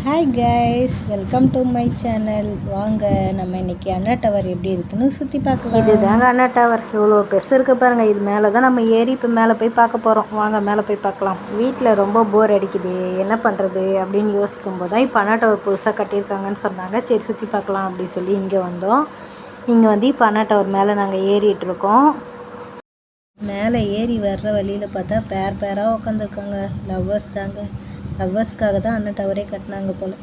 Hi guys, welcome to my channel. வாங்க நம்ம இன்றைக்கி அண்ணா டவர் எப்படி இருக்குன்னு சுற்றி பார்க்கலாம். இது தாங்க அண்ணா டவர். இவ்வளோ பெருசு இருக்குது பாருங்கள். இது மேலே தான் நம்ம ஏறி இப்போ மேலே போய் பார்க்க போகிறோம். வாங்க மேலே போய் பார்க்கலாம். வீட்டில் ரொம்ப போர் அடிக்குது, என்ன பண்ணுறது அப்படின்னு யோசிக்கும் போது தான் இப்போ அண்ணா டவர் புதுசாக கட்டியிருக்காங்கன்னு சொன்னாங்க. சரி சுற்றி பார்க்கலாம் அப்படின்னு சொல்லி இங்கே வந்தோம். இங்கே வந்து இப்போ அண்ணா டவர் மேலே நாங்கள் ஏறிட்டுருக்கோம். மேலே ஏறி வர்ற வழியில் பார்த்தா பேராக உட்காந்துருக்காங்க. லவ்வர்ஸ் தாங்க. லவ்வர்ஸ்க்காக தான் அண்ணா டவரே கட்டினாங்க போல்.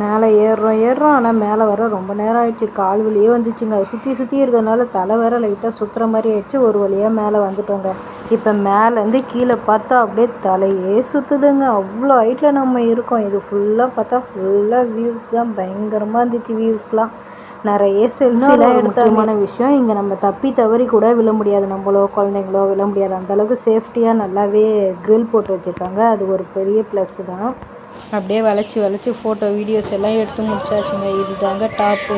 மேலே ஏறுறோம். ஆனால் மேலே வர ரொம்ப நேரம் ஆயிடுச்சு. கால் வலியே வந்துச்சுங்க. சுற்றி இருக்கிறதுனால தலை வேற லைட்டாக சுற்றுற மாதிரி ஆயிடுச்சு. ஒரு வழியாக மேலே வந்துட்டோங்க. இப்போ மேலேருந்து கீழே பார்த்தா அப்படியே தலையே சுற்றுதுங்க. அவ்வளோ ஹைட்டில் நம்ம இருக்கோம். இது ஃபுல்லாக பார்த்தா ஃபுல்லாக வியூஸ் தான். பயங்கரமாக இருந்துச்சு வியூஸ்லாம். நிறைய செல்ஃபிலாம் எடுத்தமான விஷயம். இங்கே நம்ம தப்பி தவறி கூட விழ முடியாது. நம்மளோ குழந்தைங்களோ விழ முடியாது. அந்தளவுக்கு சேஃப்டியாக நல்லாவே க்ரில் போட்டு வச்சுருக்காங்க. அது ஒரு பெரிய ப்ளஸ் தான். அப்படியே வளைச்சி ஃபோட்டோ வீடியோஸ் எல்லாம் எடுத்து முடிச்சாச்சுங்க. இது தாங்க டாப்பு.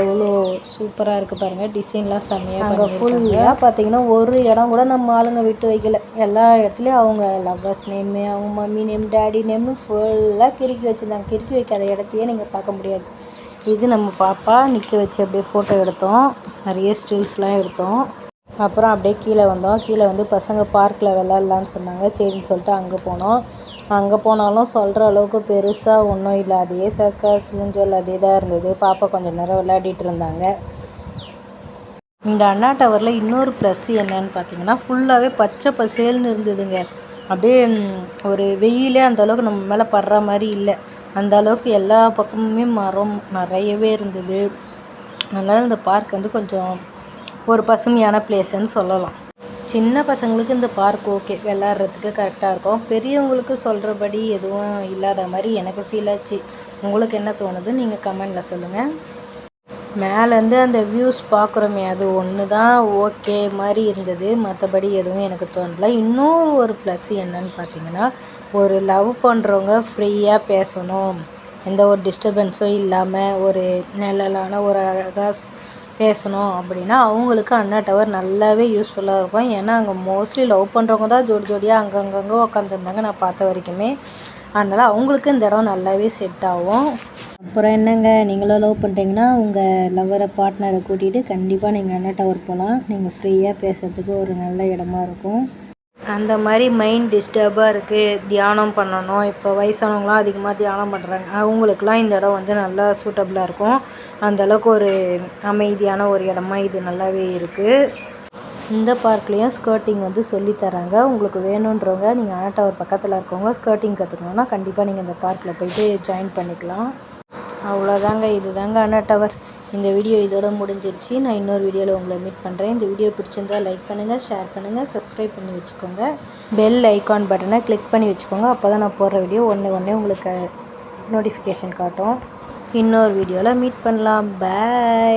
எவ்வளோ சூப்பராக இருக்குது பாருங்கள். டிசைன்லாம் செம்மையாக. அங்கே ஃபுல்லாக பார்த்தீங்கன்னா ஒரு இடம் கூட நம்ம ஆளுங்க விட்டு வைக்கல. எல்லா இடத்துலையும் அவங்க லவ்வர்ஸ் நேமு, அவங்க மம்மி நேம், டேடி நேம்னு ஃபுல்லாக கிறுக்கி வச்சுருந்தாங்க. கிறுக்கி வைக்காத இடத்தையே நீங்கள் பார்க்க முடியாது. இது நம்ம பாப்பா நிற்க வச்சு அப்படியே ஃபோட்டோ எடுத்தோம். நிறைய ஸ்டில்ஸ்லாம் எடுத்தோம். அப்புறம் அப்படியே கீழே வந்தோம். கீழே வந்து பசங்க பார்க்கில் விளாட்லான்னு சொன்னாங்க. சரின்னு சொல்லிட்டு அங்கே போனோம். அங்கே போனாலும் சொல்கிற அளவுக்கு பெருசாக ஒன்றும் இல்லை. அதே சர்க்கஸ் ஊஞ்சல் அதே தான் இருந்தது. பாப்பா கொஞ்சம் நேரம் விளையாடிட்டு இருந்தாங்க. இந்த அண்ணா டவரில் இன்னொரு ப்ளஸ் என்னன்னு பார்த்தீங்கன்னா ஃபுல்லாகவே பச்சை பசேல்னு இருந்ததுங்க. அப்படியே ஒரு வெயிலே அந்தளவுக்கு நம்ம மேலே படுற மாதிரி இல்லை. அந்த அளவுக்கு எல்லா பக்கமுமே மரம் நிறையவே இருந்தது. அதனால் இந்த பார்க் வந்து கொஞ்சம் ஒரு பசுமையான பிளேஸ்ன்னு சொல்லலாம். சின்ன பசங்களுக்கு இந்த பார்க் ஓகே, விளாட்றதுக்கு கரெக்டாக இருக்கும். பெரியவங்களுக்கு சொல்கிறபடி எதுவும் இல்லாத மாதிரி எனக்கு ஃபீல் ஆச்சு. உங்களுக்கு என்ன தோணுது நீங்கள் கமெண்டில் சொல்லுங்கள். மேலேருந்து அந்த வியூஸ் பார்க்குறோமே, அது ஒன்று தான் ஓகே மாதிரி இருந்தது. மற்றபடி எதுவும் எனக்கு தோணலை. இன்னொரு ஒரு ப்ளஸ் என்னன்னு பார்த்தீங்கன்னா, ஒரு லவ் பண்ணுறவங்க ஃப்ரீயாக பேசணும், எந்த ஒரு டிஸ்டர்பன்ஸும் இல்லாமல் ஒரு நிழலான ஒரு அழகாக பேசணும் அப்படின்னா அவங்களுக்கு அண்ணா டவர் நல்லாவே யூஸ்ஃபுல்லாக இருக்கும். ஏன்னா அங்கே மோஸ்ட்லி லவ் பண்ணுறவங்க தான் ஜோடியாக அங்கங்கே உட்காந்துருந்தாங்க நான் பார்த்த வரைக்குமே. அதனால் அவங்களுக்கு இந்த இடம் நல்லாவே செட் ஆகும். அப்புறம் என்னங்க, நீங்களும் லவ் பண்ணுறீங்கன்னா உங்கள் லவ்வரை பார்ட்னரை கூட்டிகிட்டு கண்டிப்பாக நீங்கள் அண்ணா டவர் போகலாம். நீங்கள் ஃப்ரீயாக பேசுகிறதுக்கு ஒரு நல்ல இடமா இருக்கும். அந்த மாதிரி மைண்ட் டிஸ்டர்பாக இருக்குது, தியானம் பண்ணணும். இப்போ வயசானவங்களாம் அதிகமாக தியானம் பண்ணுறாங்க. அவங்களுக்குலாம் இந்த இடம் வந்து நல்லா சூட்டபுளாக இருக்கும். அந்தளவுக்கு ஒரு அமைதியான ஒரு இடமா இது நல்லாவே இருக்குது. இந்த பார்க்லேயும் ஸ்கர்ட்டிங் வந்து சொல்லித்தராங்க. உங்களுக்கு வேணுன்றவங்க நீங்கள் அண்ணா டவர் பக்கத்தில் இருக்கவங்க ஸ்கர்ட்டிங் கற்றுக்கணுன்னா கண்டிப்பாக நீங்கள் இந்த பார்க்கில் போய்ட்டு ஜாயின் பண்ணிக்கலாம். அவ்வளோதாங்க. இது தாங்க அண்ணா டவர். இந்த வீடியோ இதோட முடிஞ்சிருச்சு. நான் இன்னொரு வீடியோவில் உங்களை மீட் பண்ணுறேன். இந்த வீடியோ பிடிச்சிருந்தால் லைக் பண்ணுங்கள், ஷேர் பண்ணுங்கள், சப்ஸ்கிரைப் பண்ணி வச்சுக்கோங்க. பெல் ஐக்கான் பட்டனை கிளிக் பண்ணி வச்சுக்கோங்க. அப்போ தான் நான் போடுற வீடியோ ஒன்று உங்களுக்கு நோட்டிஃபிகேஷன் காட்டும். இன்னொரு வீடியோவில் மீட் பண்ணலாம். பாய்.